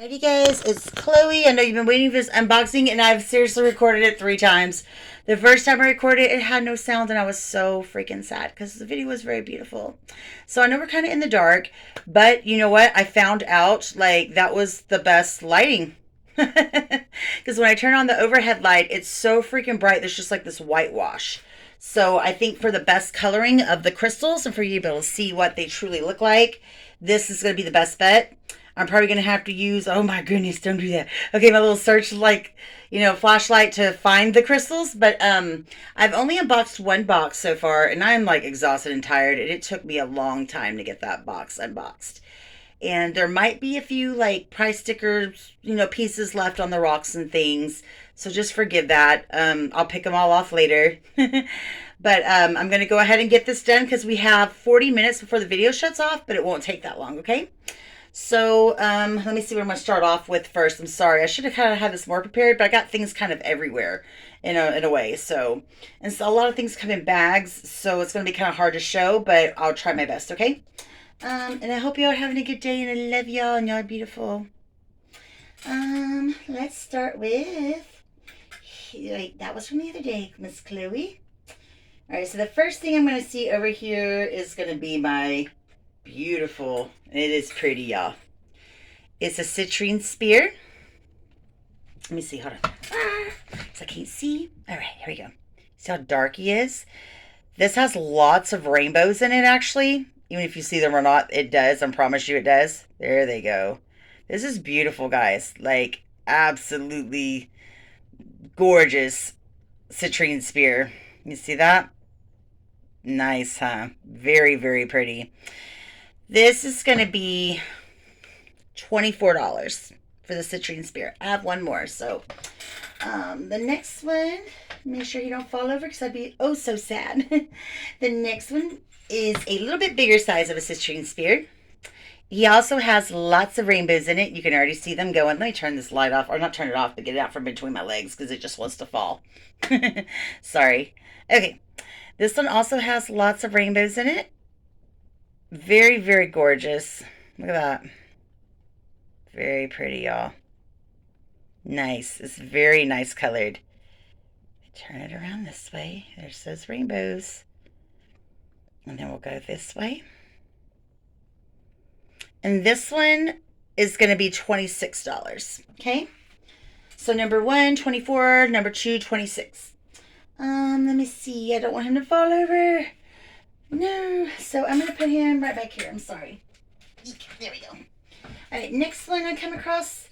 Alrighty guys, it's Chloe. I know you've been waiting for this unboxing and I've seriously recorded it 3 times. The first time I recorded it, it had no sound and I was so freaking sad because the video was very beautiful. So I know we're kind of in the dark, but you know what? I found out like that was the best lighting. Because when I turn on the overhead light, it's so freaking bright. There's just like this whitewash. So I think for the best coloring of the crystals and for you to be able to see what they truly look like, this is going to be the best bet. I'm probably going to have to use, oh my goodness, don't do that. Okay, my little search, like, flashlight to find the crystals. But I've only unboxed one box so far, and I'm like exhausted and tired. And it took me a long time to get that box unboxed. And there might be a few like price stickers, pieces left on the rocks and things. So just forgive that. I'll pick them all off later. But I'm going to go ahead and get this done because we have 40 minutes before the video shuts off, but it won't take that long, okay? So let me see what I'm going to start off with first. I'm sorry, I should have kind of had this more prepared, but I got things kind of everywhere in a way. And so a lot of things come in bags, so it's going to be kind of hard to show, but I'll try my best, okay? And I hope y'all are having a good day, and I love y'all, and y'all are beautiful. Let's start with, wait, that was from the other day, Miss Chloe. All right, so the first thing I'm going to see over here is going to be my beautiful, it is pretty, y'all. It's a citrine spear. Let me see, hold on. So I can't see. All right, here we go. See how dark he is? This has lots of rainbows in it, actually. Even if you see them or not, it does. I promise you it does. There they go. This is beautiful, guys. Like, absolutely gorgeous citrine spear. You see that? Nice, huh? Very, very pretty. This is going to be $24 for the citrine spear. I have one more, so the next one, make sure you don't fall over because I'd be oh so sad. The next one is a little bit bigger size of a citrine spear. He also has lots of rainbows in it. You can already see them going. Let me turn this light off, or not turn it off, but get it out from between my legs because it just wants to fall. Sorry. Okay, this one also has lots of rainbows in it. Very, very gorgeous. Look at that. Very pretty, y'all. Nice. It's very nice colored. Turn it around this way. There's those rainbows. And then we'll go this way. And this one is going to be $26. Okay? So number 1, 24. Number 2, 26. Let me see. I don't want him to fall over. No. So I'm going to put him right back here. I'm sorry. There we go. All right, next one I come across.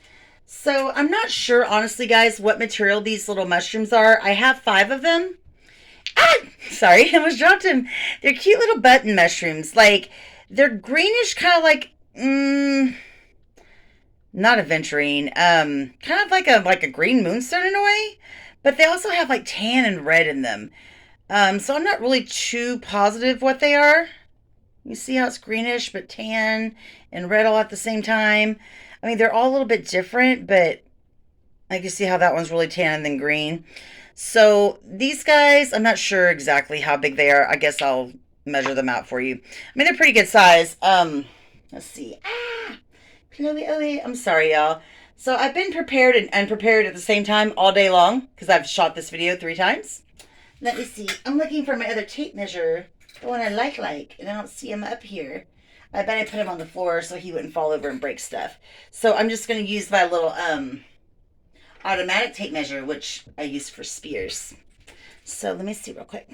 So I'm not sure, honestly, guys, what material these little mushrooms are. I have 5 of them. Ah! Sorry, I almost dropped him. They're cute little button mushrooms. Like, they're greenish, kind of like, not aventurine. Kind of like a green moonstone in a way. But they also have like tan and red in them. So I'm not really too positive what they are. You see how it's greenish but tan and red all at the same time. I mean, they're all a little bit different, but I can see how that one's really tan and then green. So these guys, I'm not sure exactly how big they are. I guess I'll measure them out for you. I mean, they're pretty good size. Let's see. Chloe, oh wait, I'm sorry, y'all. So I've been prepared and unprepared at the same time all day long because I've shot this video 3 times. Let me see. I'm looking for my other tape measure. The one I like, and I don't see him up here. I bet I put him on the floor so he wouldn't fall over and break stuff. So I'm just going to use my little automatic tape measure, which I use for spears. So let me see real quick.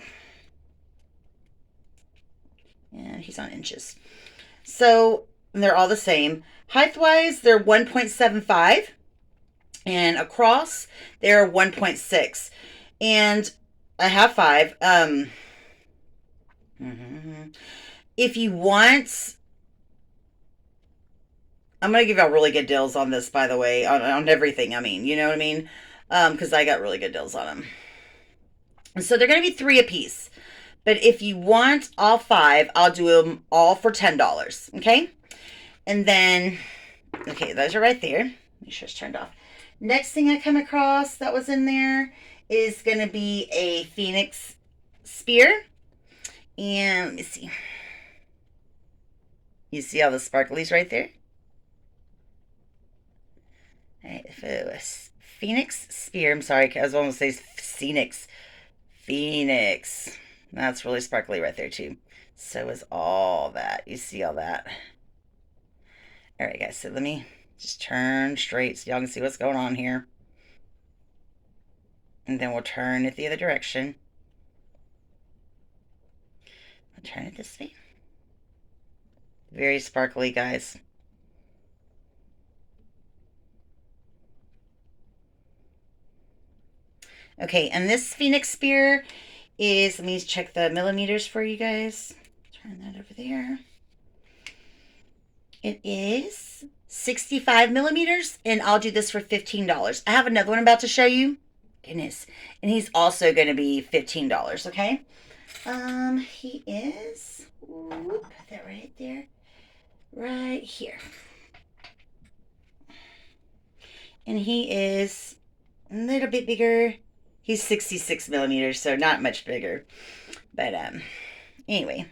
And he's on inches. So they're all the same. Height-wise, they're 1.75. And across, they're 1.6. And I have 5. If you want, I'm going to give y'all really good deals on this, by the way, on everything. I mean, you know what I mean? Because I got really good deals on them. So they're going to be 3 a piece. But if you want all 5, I'll do them all for $10. Okay? And then, okay, those are right there. Make sure it's turned off. Next thing I come across that was in there is going to be a phoenix spear. And let me see. You see all the sparklies right there? Phoenix Spear. I'm sorry, I was almost saying Phoenix. Phoenix. That's really sparkly right there too. So is all that. You see all that? All right, guys. So let me just turn straight so y'all can see what's going on here. And then we'll turn it the other direction. I'll turn it this way. Very sparkly, guys. Okay, and this Phoenix Spear is, let me check the millimeters for you guys. Turn that over there. It is 65 millimeters, and I'll do this for $15. I have another one I'm about to show you. Goodness. And he's also going to be $15, okay? He is, whoop, put that right there, right here. And he is a little bit bigger. He's 66 millimeters, so not much bigger. But, anyway.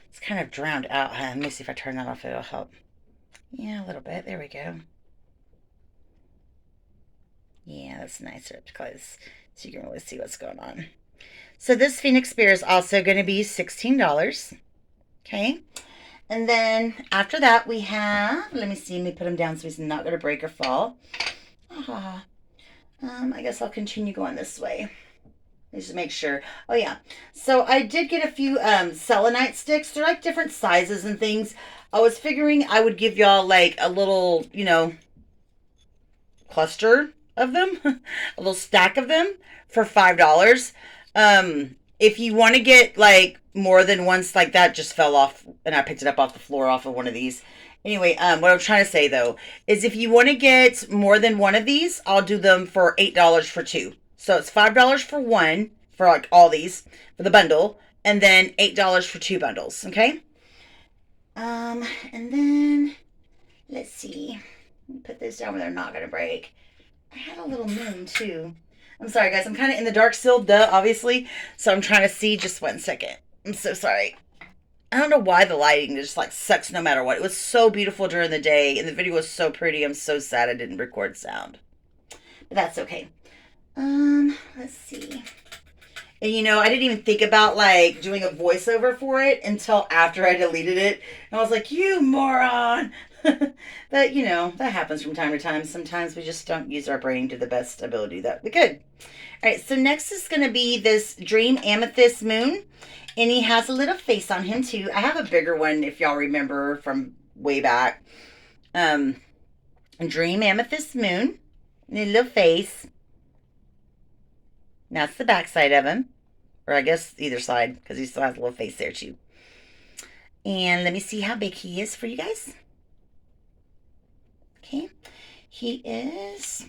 It's kind of drowned out, huh? Let me see if I turn that off, it'll help. Yeah, a little bit. There we go. Yeah, that's nicer up close so you can really see what's going on. So this Phoenix Spear is also going to be $16. Okay. And then after that we have, let me see, let me put him down so he's not going to break or fall. I guess I'll continue going this way. Just make sure. Oh yeah. So I did get a few selenite sticks. They're like different sizes and things. I was figuring I would give y'all like a little, you know, cluster of them, a little stack of them for $5. If you want to get like more than once, like that just fell off and I picked it up off the floor off of one of these. Anyway, what I'm trying to say though is if you want to get more than one of these, I'll do them for $8 for two. So it's $5 for one, for like all these, for the bundle, and then $8 for two bundles, okay? And then, let's see. Let me put this down where they're not going to break. I had a little moon, too. I'm sorry, guys. I'm kind of in the dark still, duh, obviously. So I'm trying to see. Just 1 second. I'm so sorry. I don't know why the lighting just, like, sucks no matter what. It was so beautiful during the day, and the video was so pretty. I'm so sad I didn't record sound. But that's okay. Let's see. And you know, I didn't even think about like doing a voiceover for it until after I deleted it. And I was like, you moron. But you know, that happens from time to time. Sometimes we just don't use our brain to the best ability that we could. All right, so next is going to be this Dream Amethyst Moon. And he has a little face on him too. I have a bigger one if y'all remember from way back. Dream Amethyst Moon. And a little face. That's the back side of him. Or I guess either side, because he still has a little face there too. And let me see how big he is for you guys. Okay. He is...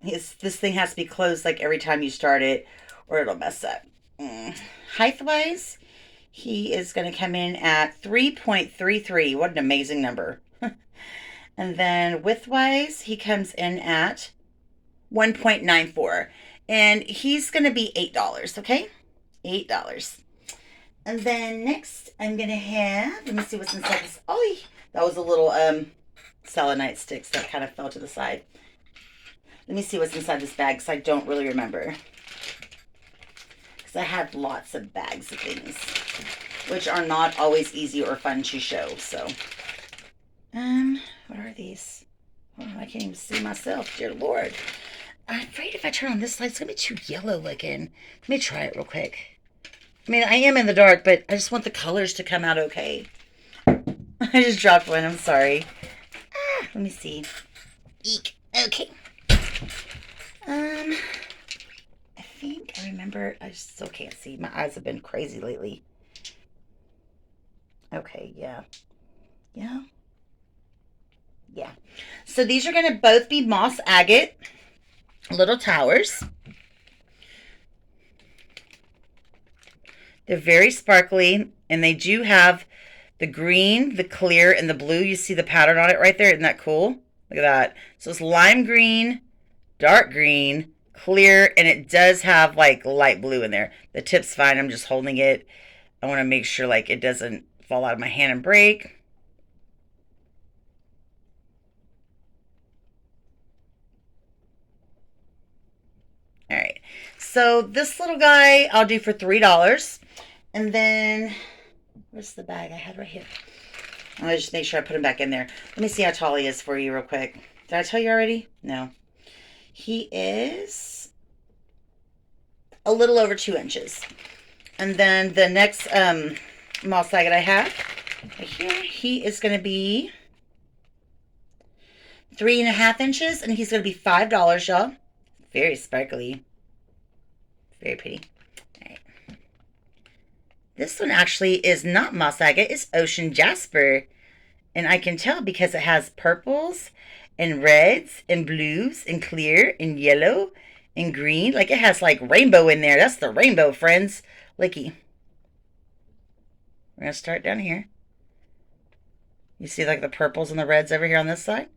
this thing has to be closed like every time you start it, or it'll mess up. Height-wise, he is going to come in at 3.33. What an amazing number. And then width-wise, he comes in at 1.94. And he's going to be $8, okay? $8. And then next, I'm going to have, let me see what's inside this. Oh, that was a little selenite sticks that kind of fell to the side. Let me see what's inside this bag because I don't really remember. Because I had lots of bags of things, which are not always easy or fun to show, so. What are these? Oh, I can't even see myself, dear Lord. I'm afraid if I turn on this light, it's going to be too yellow looking. Let me try it real quick. I mean, I am in the dark, but I just want the colors to come out okay. I just dropped one. I'm sorry. Let me see. Eek. Okay. I think I remember. I just still can't see. My eyes have been crazy lately. Okay, yeah. Yeah. Yeah. So these are going to both be moss agate. Little towers. They're very sparkly, and they do have the green, the clear, and the blue. You see the pattern on it right there. Isn't that cool? Look at that. So it's lime green, dark green, clear, and it does have like light blue in there. The tip's fine. I'm just holding it. I want to make sure like it doesn't fall out of my hand and break. All right. So this little guy I'll do for $3. And then, where's the bag I had right here? I'll just make sure I put him back in there. Let me see how tall he is for you real quick. Did I tell you already? No. He is a little over 2 inches. And then the next moss agate I have right here, he is going to be 3.5 inches, and he's going to be $5, y'all. Very sparkly. Very pretty. All right. This one actually is not moss agate. It's ocean jasper. And I can tell because it has purples and reds and blues and clear and yellow and green. Like it has like rainbow in there. That's the rainbow, friends. Looky. We're going to start down here. You see like the purples and the reds over here on this side?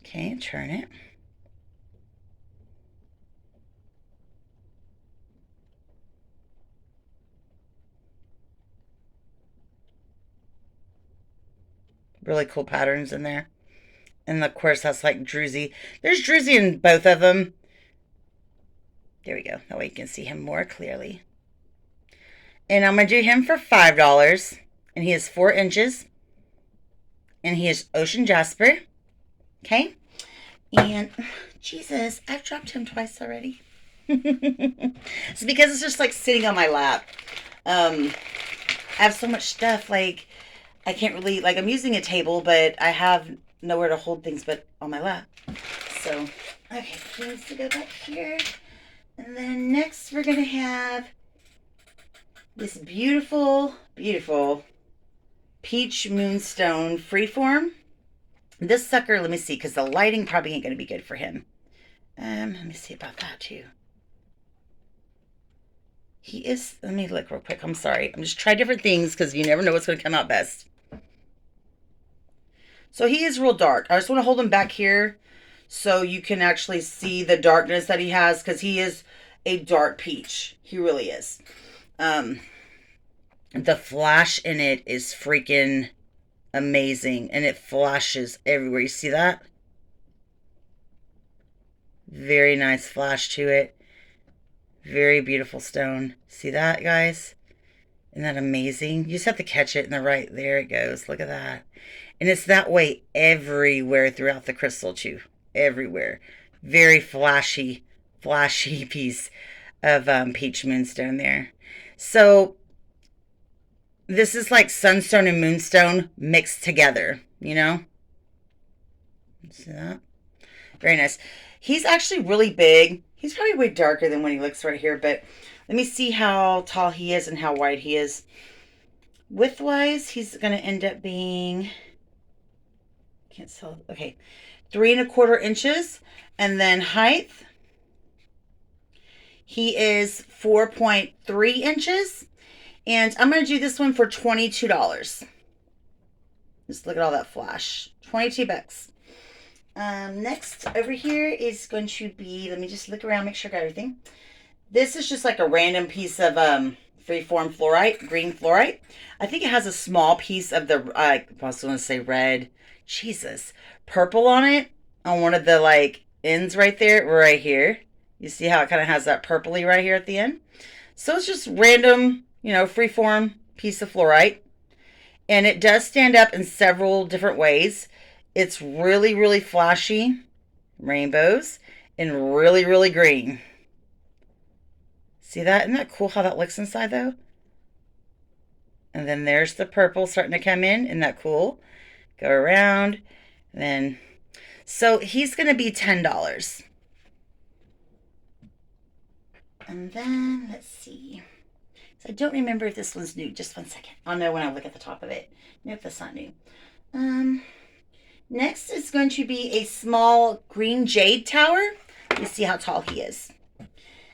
Okay, turn it. Really cool patterns in there. And of course that's like druzy. There's druzy in both of them. There we go. That way you can see him more clearly. And I'm going to do him for $5. And he is 4 inches. And he is ocean jasper. Okay. And Jesus, I've dropped him twice already. It's because it's just like sitting on my lap. I have so much stuff. Like I can't really, like I'm using a table, but I have nowhere to hold things but on my lap. So, okay, he needs to go back here. And then next we're going to have this beautiful, beautiful peach moonstone freeform. This sucker, let me see, because the lighting probably ain't going to be good for him. Let me see about that too. He is, let me look real quick. I'm sorry. I'm just trying different things because you never know what's going to come out best. So he is real dark. I just want to hold him back here so you can actually see the darkness that he has because he is a dark peach. He really is. The flash in it is freaking amazing. And it flashes everywhere. You see that? Very nice flash to it. Very beautiful stone. See that, guys? Isn't that amazing? You just have to catch it in the right. There it goes. Look at that. And it's that way everywhere throughout the crystal too. Everywhere. Very flashy piece of peach moonstone there. So this is like sunstone and moonstone mixed together, you know? See that? Very nice. He's actually really big. He's probably way darker than when he looks right here, but let me see how tall he is and how wide he is. Width-wise, he's going to end up being, can't tell, okay, 3.25 inches. And then height, he is 4.3 inches. And I'm going to do this one for $22. Just look at all that flash. 22 bucks. Next over here is going to be, let me just look around, make sure I got everything. This is just like a random piece of freeform fluorite, green fluorite. I think it has a small piece of the, I was going to say red, Jesus, purple on it, on one of the like ends right there, right here. You see how it kind of has that purpley right here at the end? So it's just random, you know, freeform piece of fluorite. And it does stand up in several different ways. It's really, really flashy, rainbows, and really, really green. See that? Isn't that cool how that looks inside though? And then there's the purple starting to come in. Isn't that cool? Go around. And then, so he's going to be $10. And then, let's see. So I don't remember if this one's new. Just 1 second. I'll know when I look at the top of it. Nope, that's not new. Next is going to be a small green jade tower. You see how tall he is.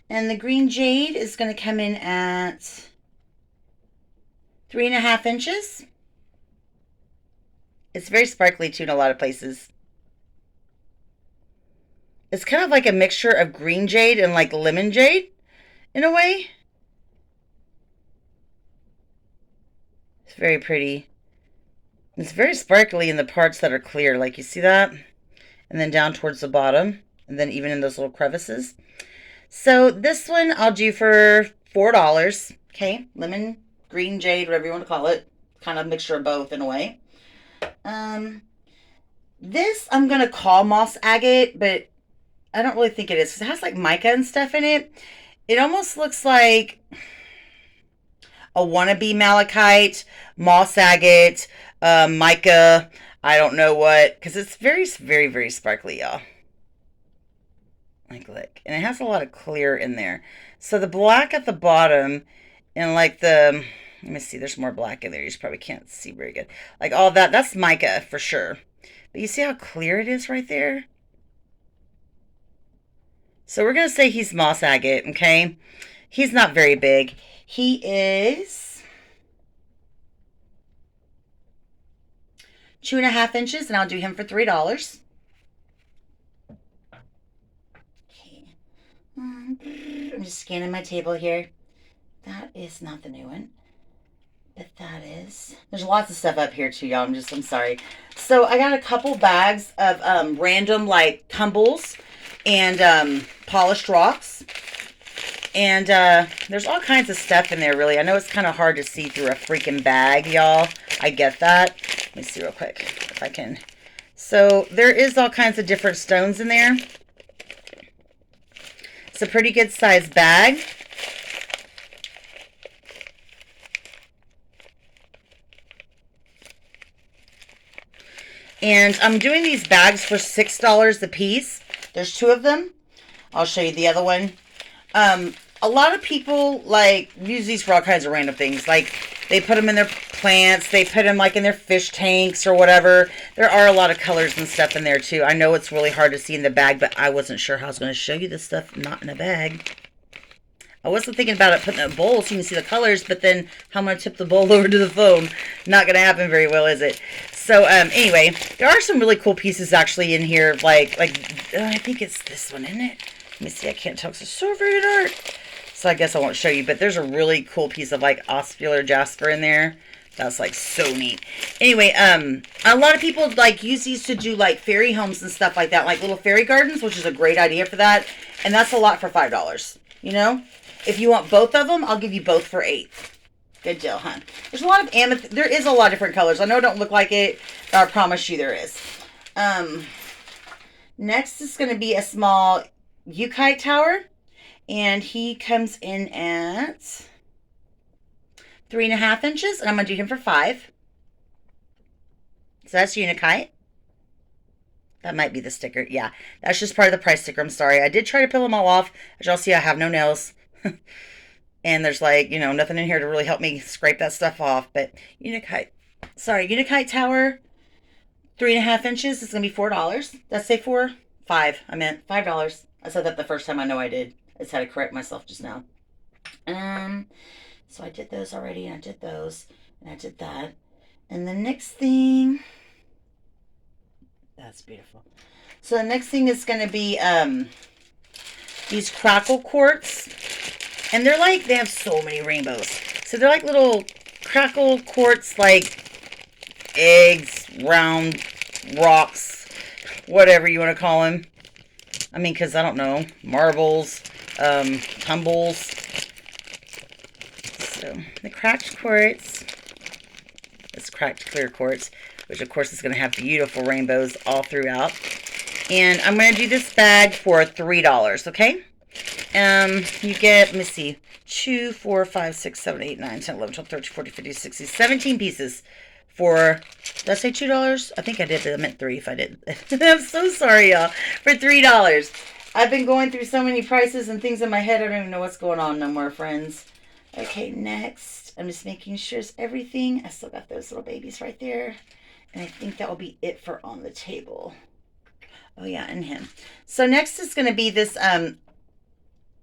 And the green jade is going to come in at 3.5 inches. It's very sparkly too in a lot of places. It's kind of like a mixture of green jade and like lemon jade in a way. It's very pretty. It's very sparkly in the parts that are clear. Like you see that? And then down towards the bottom. And then even in those little crevices. So this one I'll do for $4. Okay. Lemon, green jade, whatever you want to call it. Kind of mixture of both in a way. This I'm going to call moss agate, but I don't really think it is. It has like mica and stuff in it. It almost looks like a wannabe malachite, moss agate, mica, I don't know what, because it's very, very, very sparkly, y'all. Like, look. And it has a lot of clear in there. So the black at the bottom and like the, let me see, there's more black in there. You probably can't see very good. Like all that, that's mica for sure. But you see how clear it is right there? So we're going to say he's moss agate, okay? He's not very big. He is 2.5 inches, and I'll do him for $3. Okay. I'm just scanning my table here. That is not the new one. But that is. There's lots of stuff up here too, y'all. I'm sorry. So I got a couple bags of random like tumbles and polished rocks. And there's all kinds of stuff in there, really. I know it's kind of hard to see through a freaking bag, y'all. I get that. Let me see real quick if I can. So there is all kinds of different stones in there. It's a pretty good sized bag. And I'm doing these bags for $6 a piece. There's 2 of them. I'll show you the other one. A lot of people like use these for all kinds of random things. Like they put them in their plants. They put them like in their fish tanks or whatever. There are a lot of colors and stuff in there too. I know it's really hard to see in the bag, but I wasn't sure how I was going to show you this stuff not in a bag. I wasn't thinking about it putting it in a bowl so you can see the colors, but then how I'm going to tip the bowl over to the phone. Not going to happen very well, is it? So, anyway, there are some really cool pieces actually in here. Like I think it's this one, isn't it? Let me see. I can't tell because it's so very dark. So I guess I won't show you, but there's a really cool piece of like oscular jasper in there. That's like so neat. Anyway, a lot of people like use these to do like fairy homes and stuff like that, like little fairy gardens, which is a great idea for that. And that's a lot for $5, you know? If you want both of them, I'll give you both for $8. Good deal, huh? There's a lot of amethyst. There is a lot of different colors. I know it don't look like it, but I promise you there is. Next is going to be a small Euchaite tower. And he comes in at 3.5 inches. And I'm going to do him for $5. So that's Euchaite. That might be the sticker. Yeah, that's just part of the price sticker. I'm sorry. I did try to peel them all off. As y'all see, I have no nails. And there's like, you know, nothing in here to really help me scrape that stuff off. But Euchaite. Sorry, Euchaite tower. 3.5 inches. It's going to be $4. Did I say 4? 5. I meant $5. I said that the first time. I know I did. I just had to correct myself just now. So I did those already. And I did those. And I did that. And the next thing... That's beautiful. So the next thing is going to be these crackle quartz. And they're like, they have so many rainbows. So they're like little crackle quartz, like eggs, round rocks, whatever you want to call them. I mean, because I don't know, marbles, tumbles. So the cracked quartz, this cracked clear quartz, which of course is going to have beautiful rainbows all throughout. And I'm going to do this bag for $3, okay? You get, let me see, 2, 4, 5, 6, 7, 8, 9, 10, 11, 12, 13, 14, 15, 16, 17 pieces for, did I say $2? I think I did, but I meant 3 if I didn't. I'm so sorry, y'all. For $3. I've been going through so many prices and things in my head, I don't even know what's going on no more, friends. Okay, next, I'm just making sure it's everything. I still got those little babies right there. And I think that will be it for on the table. Oh, yeah, and him. So next is going to be this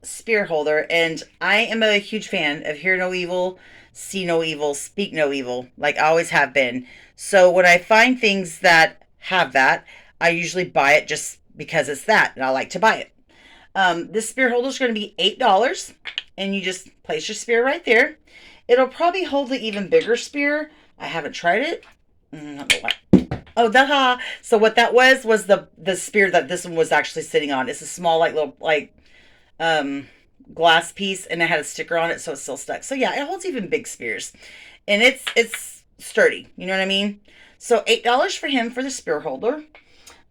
spear holder. And I am a huge fan of hear no evil, see no evil, speak no evil. Like I always have been. So when I find things that have that, I usually buy it just because it's that, and I like to buy it. This spear holder is going to be $8, and you just place your spear right there. It'll probably hold the even bigger spear. I haven't tried it. Oh, daha! So what that was the spear that this one was actually sitting on. It's a small, like, little, like, glass piece, and it had a sticker on it, so it's still stuck. So yeah, it holds even big spears, and it's sturdy. You know what I mean? So $8 for him for the spear holder.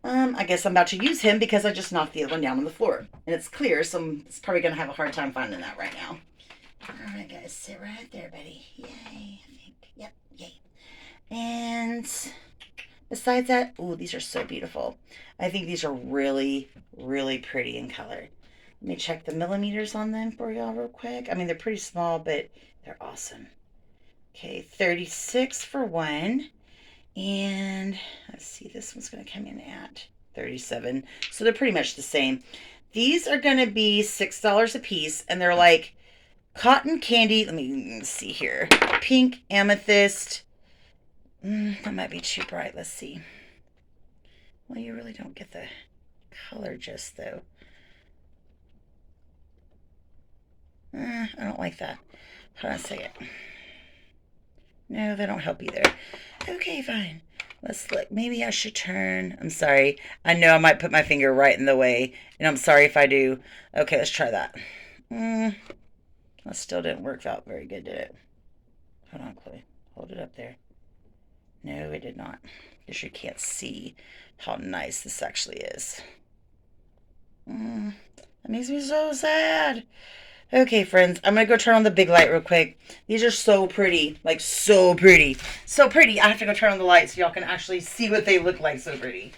I guess I'm about to use him because I just knocked the other one down on the floor. And it's clear, so it's probably going to have a hard time finding that right now. Alright guys, sit right there, buddy. Yay, I think. Yep, yay. And besides that, ooh, these are so beautiful. I think these are really, really pretty in color. Let me check the millimeters on them for y'all real quick. I mean, they're pretty small, but they're awesome. Okay, 36 for one. And let's see, this one's going to come in at 37. So they're pretty much the same. These are going to be $6 a piece, and they're like cotton candy. Let me see here. Pink amethyst. That might be too bright. Let's see. Well, you really don't get the color just though. I don't like that. Hold on a second. No, they don't help either. Okay, fine. Let's look. Maybe I should turn. I'm sorry. I know I might put my finger right in the way, and I'm sorry if I do. Okay, let's try that. That still didn't work out very good, did it? Hold on, Chloe. Hold it up there. No, it did not. Because you can't see how nice this actually is. That makes me so sad. Okay, friends, I'm going to go turn on the big light real quick. These are so pretty. Like, so pretty. So pretty. I have to go turn on the light so y'all can actually see what they look like so pretty.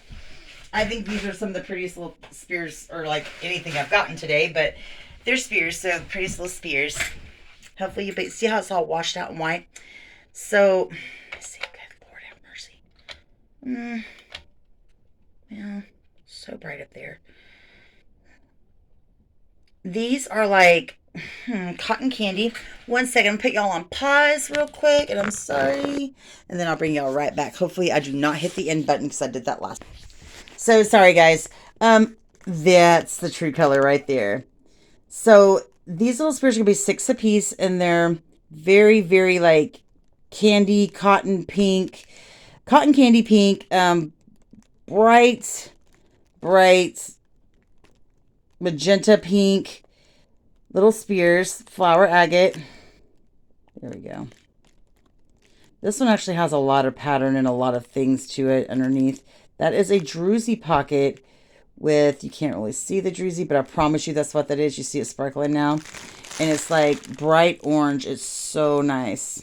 I think these are some of the prettiest little spears, or like anything I've gotten today, but they're spears, so the prettiest little spears. Hopefully you see how it's all washed out and white. So, let's see. Good Lord have mercy. Yeah, so bright up there. These are like cotton candy. One second, I'll put y'all on pause real quick, and I'm sorry. And then I'll bring y'all right back. Hopefully I do not hit the end button because I did that last. So sorry guys. That's the true color right there. So these little spears are gonna be $6 a piece, and they're very, very like cotton candy pink, bright magenta pink little spears, flower agate. There we go. This one actually has a lot of pattern and a lot of things to it underneath. That is a druzy pocket with, you can't really see the druzy, but I promise you that's what that is. You see it sparkling now. And it's like bright orange. It's so nice.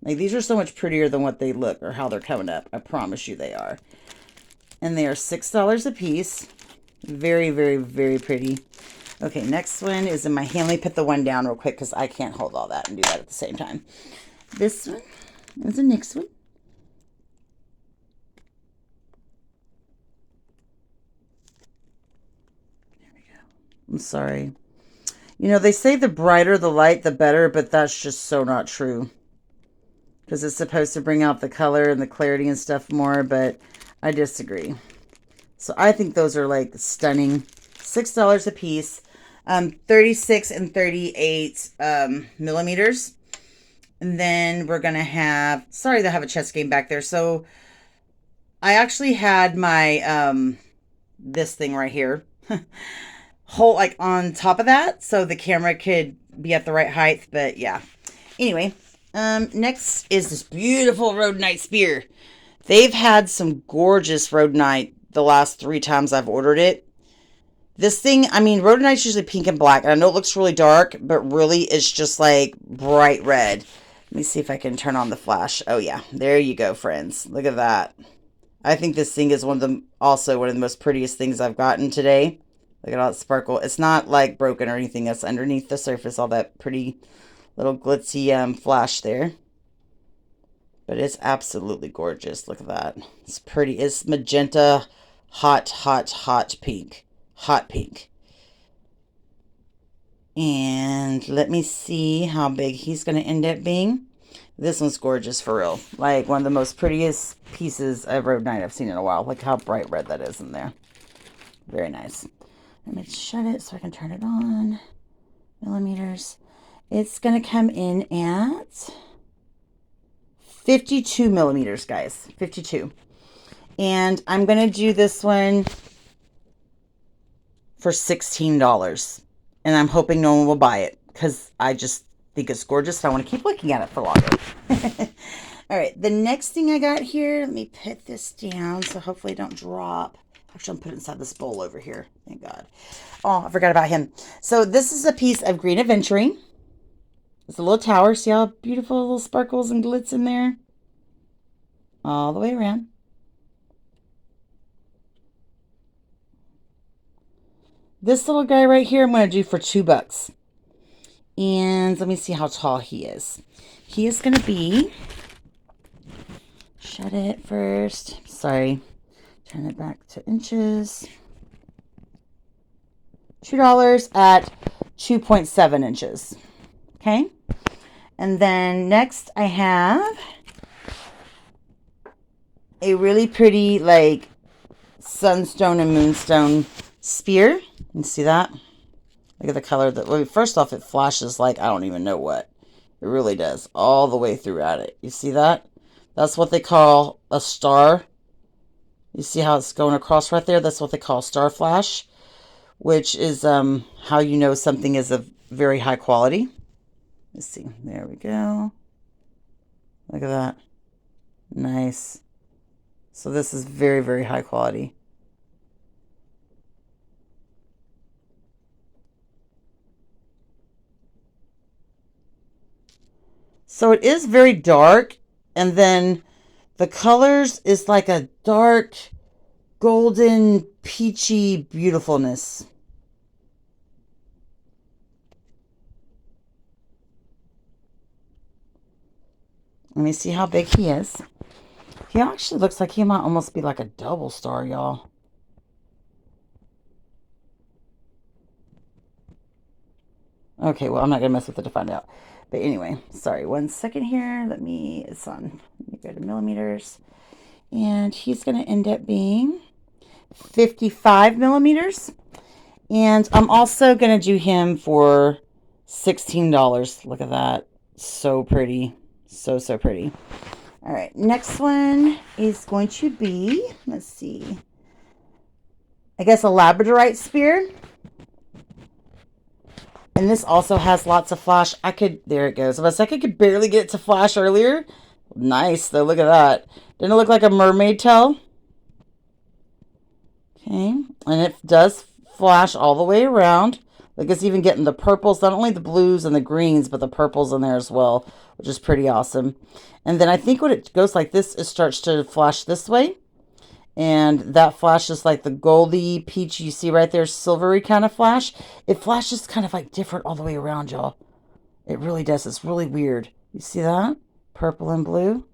Like, these are so much prettier than what they look or how they're coming up. I promise you they are. And they are $6 a piece. Very, very, very pretty. Okay, next one is in my hand. Let me put the one down real quick because I can't hold all that and do that at the same time. This one is the next one. There we go. I'm sorry. You know, they say the brighter the light, the better, but that's just so not true. Because it's supposed to bring out the color and the clarity and stuff more, but I disagree. So I think those are like stunning. $6 a piece. 36 and 38 millimeters. And then we're going to have, sorry to have a chess game back there. So I actually had my, this thing right here, whole like on top of that. So the camera could be at the right height, but yeah. Anyway, next is this beautiful rhodonite spear. They've had some gorgeous rhodonite the last 3 times I've ordered it. This thing, I mean, rhodonite's usually pink and black. And I know it looks really dark, but really it's just like bright red. Let me see if I can turn on the flash. Oh yeah, there you go, friends. Look at that. I think this thing is also one of the most prettiest things I've gotten today. Look at all that sparkle. It's not like broken or anything. That's underneath the surface, all that pretty little glitzy flash there. But it's absolutely gorgeous. Look at that. It's pretty. It's magenta, hot pink. Hot pink. And let me see how big he's going to end up being. This one's gorgeous for real. Like one of the most prettiest pieces of rhodonite I've seen in a while. Look how bright red that is in there. Very nice. Let me shut it so I can turn it on. Millimeters. It's going to come in at 52 millimeters, guys. 52. And I'm going to do this one for $16. And I'm hoping no one will buy it because I just think it's gorgeous. I want to keep looking at it for longer. All right, the next thing I got here, let me put this down so hopefully it don't drop. Actually, I'm putting it inside this bowl over here. Thank God. Oh, I forgot about him. So this is a piece of green aventurine. It's a little tower. See how beautiful little sparkles and glitz in there? All the way around. This little guy right here, I'm going to do for $2. And let me see how tall he is. He is going to be, shut it first. Sorry. Turn it back to inches. $2 at 2.7 inches. Okay. And then next I have a really pretty like sunstone and moonstone spear. You see that? Look at the color. Well, first off, it flashes like I don't even know what. It really does. All the way throughout it. You see that? That's what they call a star. You see how it's going across right there? That's what they call star flash, which is how you know something is of very high quality. Let's see. There we go. Look at that. Nice. So this is very, very high quality. So it is very dark, and then the colors is like a dark, golden, peachy beautifulness. Let me see how big he is. He actually looks like he might almost be like a double star, y'all. Okay, well, I'm not going to mess with it to find out. But anyway, sorry, 1 second here. Let me go to millimeters. And he's going to end up being 55 millimeters. And I'm also going to do him for $16. Look at that. So pretty. So, so pretty. All right, next one is going to be, let's see, I guess a labradorite spear. And this also has lots of flash. There it goes. I was like, I could barely get it to flash earlier. Nice, though. Look at that. Didn't it look like a mermaid tail? Okay. And it does flash all the way around. Like it's even getting the purples, not only the blues and the greens, but the purples in there as well, which is pretty awesome. And then I think when it goes like this, it starts to flash this way. And that flashes like the goldy peach you see right there, silvery kind of flash. It flashes kind of like different all the way around, y'all. It really does. It's really weird. You see that? Purple and blue.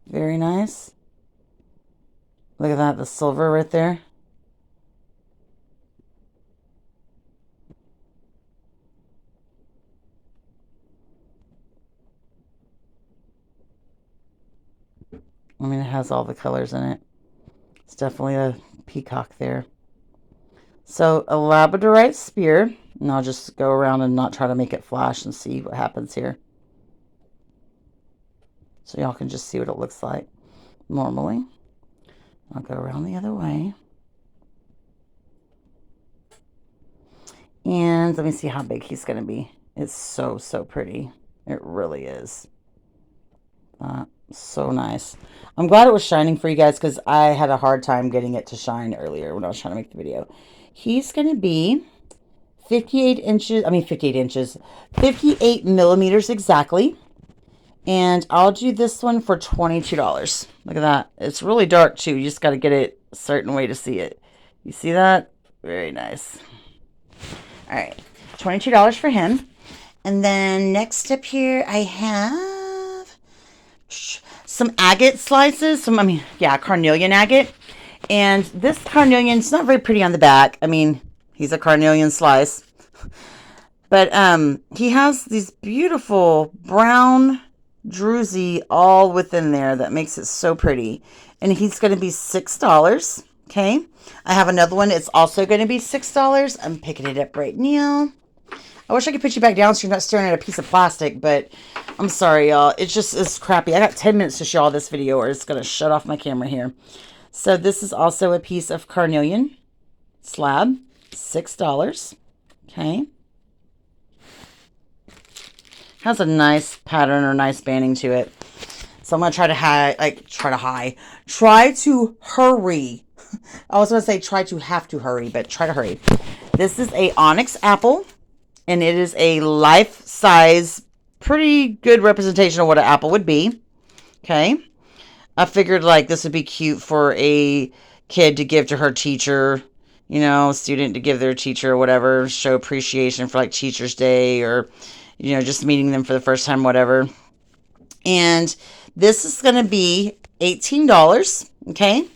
Very nice. Look at that, the silver right there. I mean, it has all the colors in it. It's definitely a peacock there. So a labradorite spear, and I'll just go around and not try to make it flash and see what happens here. So y'all can just see what it looks like normally. I'll go around the other way. And let me see how big he's going to be. It's so, so pretty. It really is. So nice. I'm glad it was shining for you guys because I had a hard time getting it to shine earlier when I was trying to make the video. He's going to be 58 millimeters exactly. And I'll do this one for $22. Look at that. It's really dark too. You just got to get it a certain way to see it. You see that? Very nice. All right. $22 for him. And then next up here, I have some agate slices. Carnelian agate. And this carnelian's not very pretty on the back. I mean, he's a carnelian slice. But he has these beautiful brown druzy all within there that makes it so pretty. And he's going to be $6. Okay. I have another one. It's also going to be $6. I'm picking it up right now. I wish I could put you back down so you're not staring at a piece of plastic, but I'm sorry, y'all. It's crappy. I got 10 minutes to show all this video or it's going to shut off my camera here. So this is also a piece of carnelian slab. $6. Okay. Has a nice pattern or nice banding to it. So I'm going to try to hurry. I was going to say try to hurry, but try to hurry. This is a onyx apple, and it is a life-size, pretty good representation of what an apple would be. Okay. I figured like this would be cute for a kid to give to her teacher, you know, student to give their teacher or whatever, show appreciation for like Teacher's Day or, you know, just meeting them for the first time, whatever. And this is going to be $18, okay?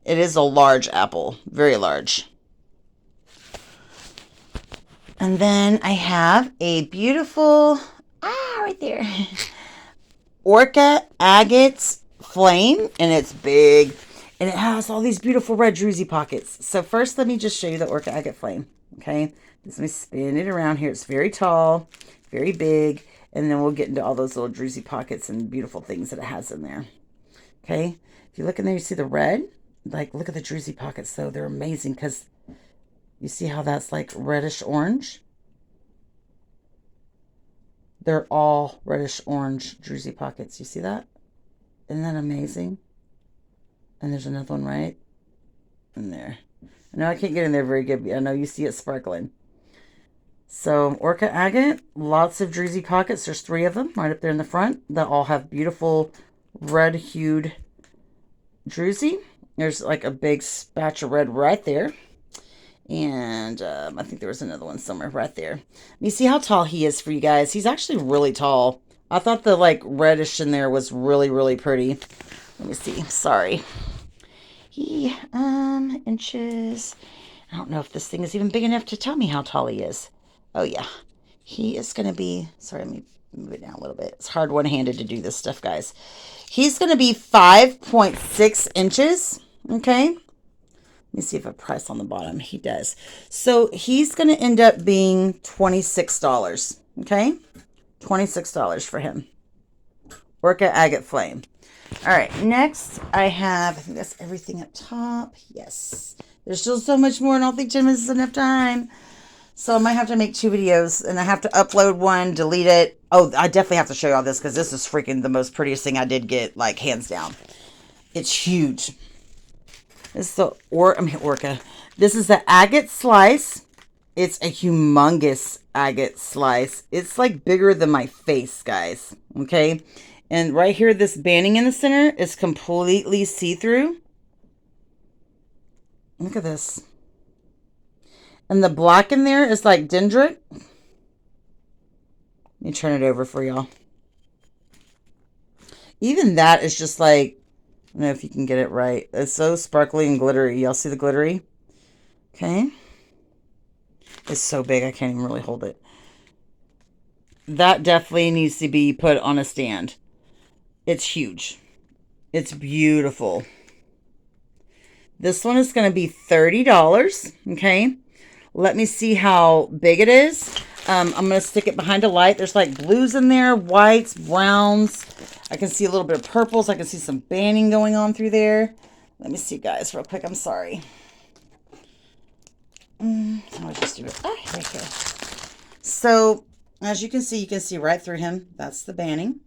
It is a large apple, very large. And then I have a beautiful, right there, Orca Agate Flame, and it's big, and it has all these beautiful red druzy pockets. So first, let me just show you the Orca Agate Flame, okay? Let me spin it around here. It's very tall, very big, and then we'll get into all those little druzy pockets and beautiful things that it has in there, okay? If you look in there, you see the red. Like, look at the druzy pockets, though. They're amazing because you see how that's like reddish orange? They're all reddish orange druzy pockets. You see that? Isn't that amazing? And there's another one right in there. I know I can't get in there very good, but I know you see it sparkling. So, Orca Agate, lots of druzy pockets. There's 3 of them right up there in the front that all have beautiful red-hued druzy. There's like a big spatch of red right there. And I think there was another one somewhere right there. You see how tall he is for you guys. He's actually really tall. I thought the like reddish in there was really, really pretty. Let me see. Sorry. He, inches. I don't know if this thing is even big enough to tell me how tall he is. Oh, yeah. He is going to be, sorry, let me move it down a little bit. It's hard one-handed to do this stuff, guys. He's going to be 5.6 inches. Okay. Let me see if I price on the bottom. He does. So he's going to end up being $26. Okay. $26 for him. Orca Agate Flame. All right. Next, I think that's everything up top. Yes. There's still so much more, and I don't think 10 minutes is enough time. So I might have to make 2 videos, and I have to upload one, delete it. Oh, I definitely have to show y'all this because this is freaking the most prettiest thing I did get, like, hands down. It's huge. This is the Orca. This is the agate slice. It's a humongous agate slice. It's like bigger than my face, guys. Okay? And right here, this banding in the center is completely see-through. Look at this. And the black in there is like dendrite. Let me turn it over for y'all. Even that is just like, I don't know if you can get it right. It's so sparkly and glittery. Y'all see the glittery? Okay. It's so big, I can't even really hold it. That definitely needs to be put on a stand. It's huge. It's beautiful. This one is going to be $30. Okay. Let me see how big it is. I'm going to stick it behind a light. There's like blues in there, whites, browns. I can see a little bit of purples. I can see some banding going on through there. Let me see, guys, real quick. I'm sorry. I'll just do it right here. So, as you can see right through him. That's the banding.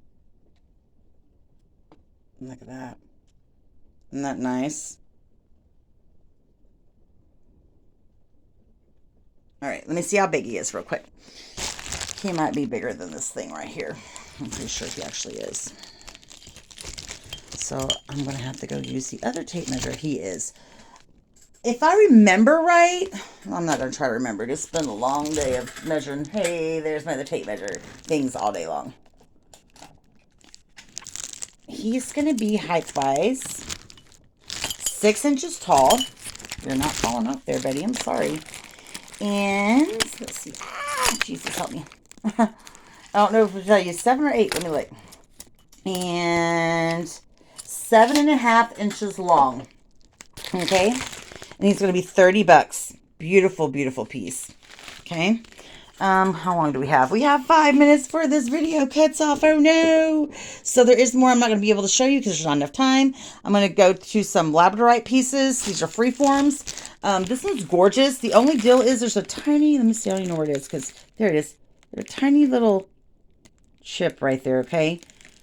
Look at that. Isn't that nice? All right, let me see how big he is real quick. He might be bigger than this thing right here. I'm pretty sure he actually is. So I'm going to have to go use the other tape measure. He is. If I remember right, I'm not going to try to remember. It's been a long day of measuring. Hey, there's my other tape measure things all day long. He's going to be height-wise 6 inches tall. You're not falling off there, Betty. I'm sorry. And let's see. Jesus, help me. I don't know if I'll tell you 7 or 8. Let me look. And 7.5 inches long. Okay. And he's going to be 30 bucks. Beautiful, beautiful piece. Okay. How long do we have? We have 5 minutes for this video cuts off. Oh no. So there is more I'm not going to be able to show you because there's not enough time. I'm going to go to some labradorite pieces. These are free forms. This one's gorgeous. The only deal is there's a tiny, let me see, I don't even know where it is because there it is. There's a tiny little chip right there, okay?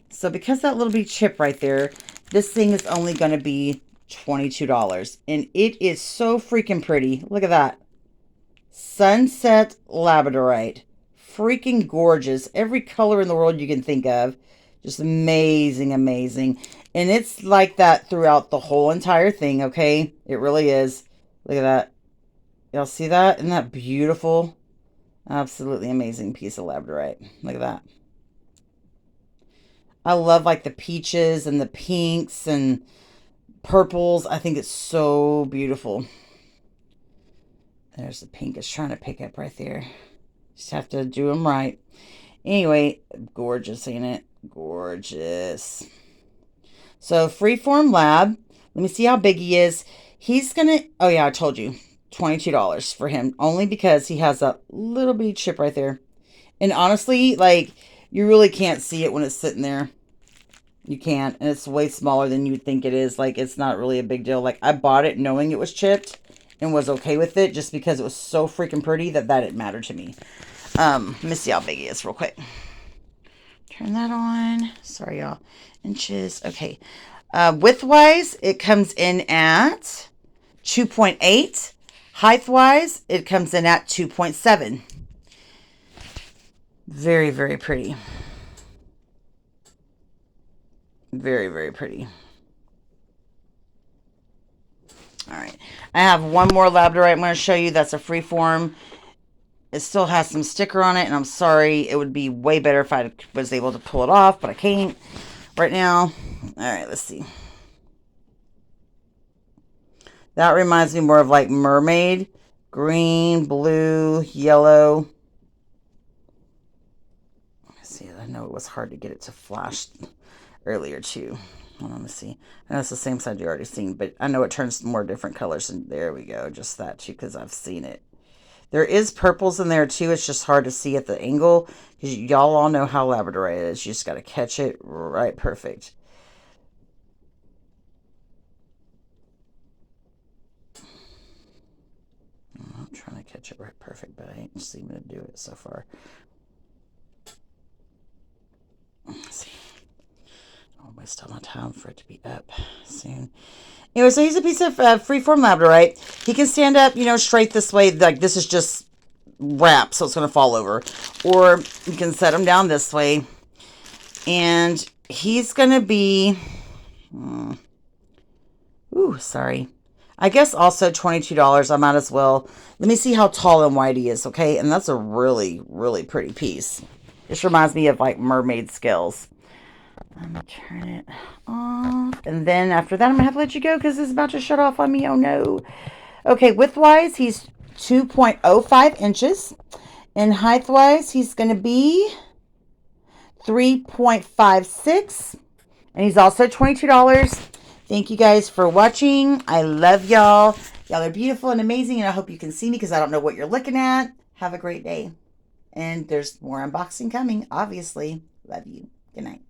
So because that little bitty chip right there, this thing is only going to be $22. And it is so freaking pretty. Look at that. Sunset labradorite. Freaking gorgeous. Every color in the world you can think of. Just amazing, amazing. And it's like that throughout the whole entire thing, okay? It really is. Look at that. Y'all see that? Isn't that beautiful? Absolutely amazing piece of labradorite. Look at that. I love like the peaches and the pinks and purples. I think it's so beautiful. There's the pink it's trying to pick up right there. Just have to do them right. Anyway, gorgeous, ain't it? Gorgeous. So Freeform Lab. Let me see how big he is. He's going to, oh yeah, I told you. $22 for him. Only because he has a little bitty chip right there. And honestly, like, you really can't see it when it's sitting there. You can't. And it's way smaller than you'd think it is. Like, it's not really a big deal. Like, I bought it knowing it was chipped and was okay with it just because it was so freaking pretty that didn't matter to me. Let me see how big he is real quick. Turn that on. Sorry, y'all. Inches. Okay. Width-wise, it comes in at 2.8. Height-wise, it comes in at 2.7. Very, very pretty. Very, very pretty. All right. I have one more labradorite I'm going to show you. That's a Freeform. It still has some sticker on it, and I'm sorry. It would be way better if I was able to pull it off, but I can't right now. All right, let's see. That reminds me more of like mermaid. Green, blue, yellow. Let's see. I know it was hard to get it to flash earlier too. Hold on, let's see. I know it's the same side you already seen, but I know it turns more different colors. And there we go. Just that too, because I've seen it. There is purples in there too. It's just hard to see at the angle because y'all all know how labradorite is. You just got to catch it right perfect. I'm trying to catch it right perfect, but I ain't seeming to do it so far. Let's see. I'll waste all my time for it to be up soon. Anyway, so he's a piece of Freeform labradorite. He can stand up, you know, straight this way. Like, this is just wrap, so it's going to fall over. Or you can set him down this way. And he's going to be... sorry. I guess also $22. I might as well. Let me see how tall and wide he is, okay? And that's a really, really pretty piece. This reminds me of, like, mermaid scales. I'm going to turn it off. And then after that, I'm going to have to let you go because it's about to shut off on me. Oh, no. Okay, width-wise, he's 2.05 inches. And height-wise, he's going to be 3.56. And he's also $22. Thank you guys for watching. I love y'all. Y'all are beautiful and amazing. And I hope you can see me because I don't know what you're looking at. Have a great day. And there's more unboxing coming, obviously. Love you. Good night.